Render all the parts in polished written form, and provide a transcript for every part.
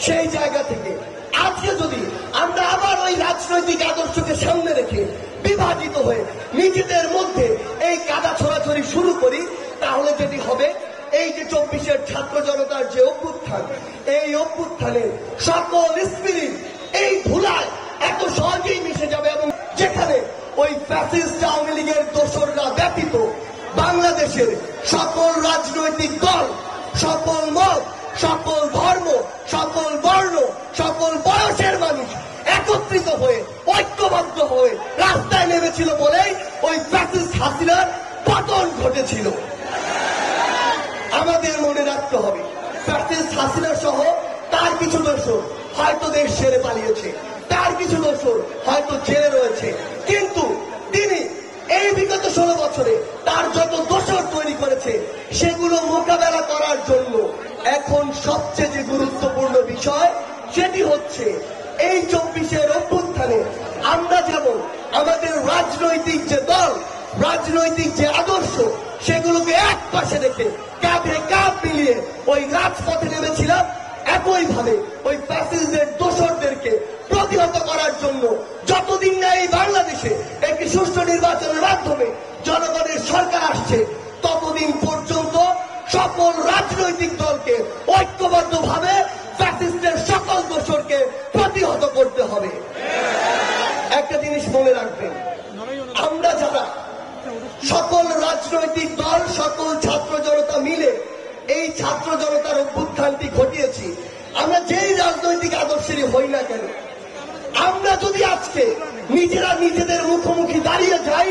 সেই জায়গা থেকে আজকে যদি আমরা আবার ওই রাজনৈতিক আদর্শকে সামনে রেখে বিভাজিত হয়ে নিজেদের মধ্যে এই কাদা ছড়াছড়ি শুরু করি, তাহলে যেটি হবে, এই যে 24-এর ছাত্র জনতার যে অভ্যুত্থান, এই অভ্যুত্থানে সকল স্পিরিট এই ধুলায় এত সহজেই মিশে যাবে, এবং যেখানে ওই ফ্যাসিস্ট আওয়ামী লীগের দোসররা ব্যতীত বাংলাদেশের সকল রাজনৈতিক দল, সকল মত, সকল ধর্ম, সকল বর্ণ, সকল বয়সের মানুষ একত্রিত হয়ে ঐক্যবদ্ধ হয়ে রাস্তায় নেমেছিল বলেই ওই ফ্যাসিস্ট হাসিনার পতন ঘটেছিল। আমাদের মনে রাখতে হবে, ফ্যাসিস্ট হাসিনা সহ তার কিছু দোসর হয়তো দেশ ছেড়ে পালিয়েছে, তার কিছু দোসর হয়তো জেলে রয়েছে, কিন্তু তিনি এই বিগত 16 বছরে তার যত দোসর তৈরি করেছে সেগুলো মোকাবেলা করার জন্য এখন সবচেয়ে যে গুরুত্বপূর্ণ বিষয়, সেটি হচ্ছে এই 24-এর অভ্যুত্থানে আমরা যেমন আমাদের রাজনৈতিক যে দল, রাজনৈতিক যে আদর্শ, সেগুলোকে এক পাশে রেখে কাঁধে কাঁধ মিলিয়ে ওই রাজপথে নেমেছিলাম, একইভাবে ওই ফ্যাসিস্টদের দোসরদেরকে প্রতিহত করার জন্য যতদিন না এই বাংলাদেশে একটি সুষ্ঠু নির্বাচনের মাধ্যমে জনগণের সরকার আসছে, ততদিন পর্যন্ত সকল রাজনৈতিক দলকে ঐক্যবদ্ধভাবে ফ্যাসিস্টের সকল দোসরকে প্রতিহত করতে হবে। একটা জিনিস মনে রাখবেন, আমরা যারা সকল রাজনৈতিক দল, সকল ছাত্র জনতা মিলে এই ছাত্র জনতার অভ্যুত্থানটি ঘটিয়েছি, আমরা যেই রাজনৈতিক আদর্শেরই হই না কেন, আমরা যদি আজকে নিজেরা নিজেদের মুখোমুখি দাঁড়িয়ে যাই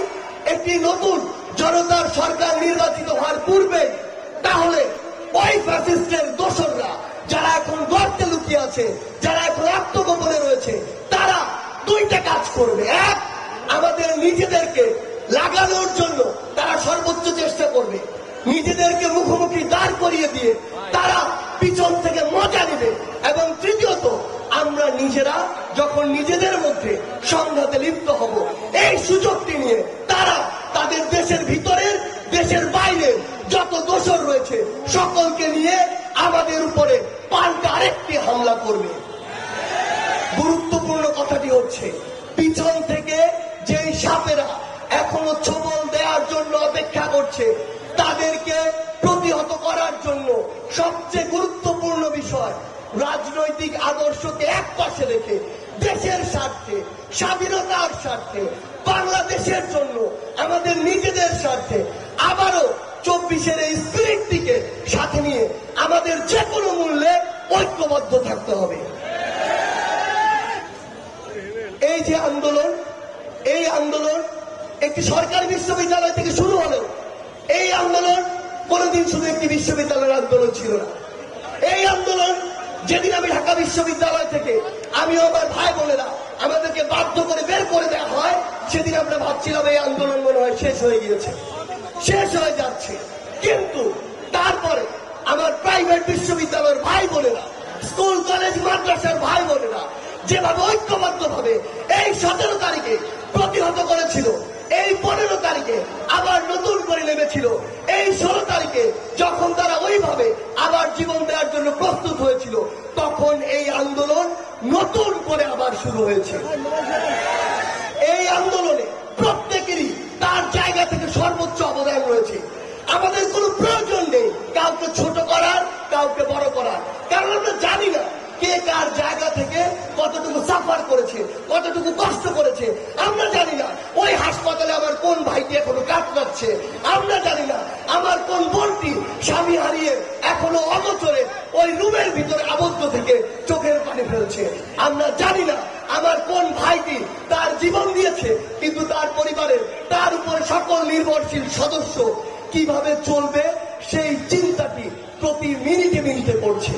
একটি নতুন জনতার সরকার নির্বাচিত হওয়ার পূর্বে, তাহলে ওই ফ্যাসিস্টের দোসররা যারা এখন গর্তে লুকিয়ে আছে, যারা এখন আত্মগোপনে রয়েছে, তারা দুইটা কাজ করবে। এক, আমাদের নিজেদেরকে লাগানোর জন্য তারা সর্বোচ্চ চেষ্টা করবে, নিজেদেরকে মুখোমুখি দাঁড় করিয়ে দিয়ে তারা পিছন থেকে মজা নেবে, এবং তৃতীয়ত, আমরা নিজেরা যখন নিজেদের মধ্যে সংঘাতে লিপ্ত হব, এই সুযোগটি নিয়ে তারা তাদের দেশের ভিতরের, দেশের বাইরের যত দোসর রয়েছে সকলকে নিয়ে আমাদের উপরে পাল্টা আরেকটি হামলা করবে। গুরুত্বপূর্ণ কথাটি হচ্ছে, পিছন থেকে যেই সাপেরা এখনো ছোবল দেওয়ার জন্য অপেক্ষা করছে, তাদেরকে প্রতিহত করার জন্য সবচেয়ে গুরুত্বপূর্ণ বিষয়, রাজনৈতিক আদর্শকে এক পাশে রেখে দেশের স্বার্থে, স্বাধীনতার স্বার্থে, বাংলাদেশের জন্য, আমাদের নিজেদের স্বার্থে আবারও 24-এর এই স্পিরিটটিকে সাথে নিয়ে আমাদের যে কোনো মূল্যে ঐক্যবদ্ধ থাকতে হবে। এই যে আন্দোলন, এই আন্দোলন একটি সরকারি বিশ্ববিদ্যালয় থেকে শুরু হলেও এই আন্দোলন কোনদিন শুধু একটি বিশ্ববিদ্যালয়ের আন্দোলন ছিল না। এই আন্দোলন যেদিন আমি ঢাকা বিশ্ববিদ্যালয় থেকে, আমিও আমার ভাই বোনেরা আমাদেরকে বাধ্য করে বের করে দেওয়া হয়, সেদিন আমরা ভাবছিলাম এই আন্দোলন মনে হয় শেষ হয়ে গিয়েছে, শেষ হয়ে যাচ্ছে। কিন্তু তারপরে আমার প্রাইভেট বিশ্ববিদ্যালয়ের ভাই বোনেরা, স্কুল কলেজ মাদ্রাসার ভাই বোনেরা যেভাবে ঐক্যবদ্ধভাবে এই 17 তারিখে প্রতিহত করেছিল, এই 15 তারিখে আবার নতুন করে নেমেছিল, এই 16 তারিখে যখন তারা ওইভাবে আবার জীবন দেওয়ার জন্য প্রস্তুত হয়েছিল, তখন এই আন্দোলন নতুন করে আবার শুরু হয়েছে। এই আন্দোলনে প্রত্যেকেরই তার জায়গা থেকে সর্বোচ্চ অবদান রয়েছে। আমাদের কোনো প্রয়োজন নেই কাউকে ছোট করার, কাউকে বড় করার, কারণ আমরা জানি না কে কার জায়গা থেকে কতটুকু সাফার করেছে, কতটুকু কষ্ট করেছে। আমরা জানি না ওই হাসপাতালে আমার কোন ভাইটি এখনো কাতরাচ্ছে, আমরা জানি না আমার কোন বোনটি স্বামী হারিয়ে এখনো অগোচরে ওই রুমের ভিতরে আবদ্ধ থেকে চোখের পানি ফেলছে, আমরা জানি না আমার কোন ভাইটি তার জীবন দিয়েছে, কিন্তু তার পরিবারের, তার উপরে সকল নির্ভরশীল সদস্য কিভাবে চলবে সেই চিন্তাটি প্রতি মিনিটে মিনিটে পড়ছে।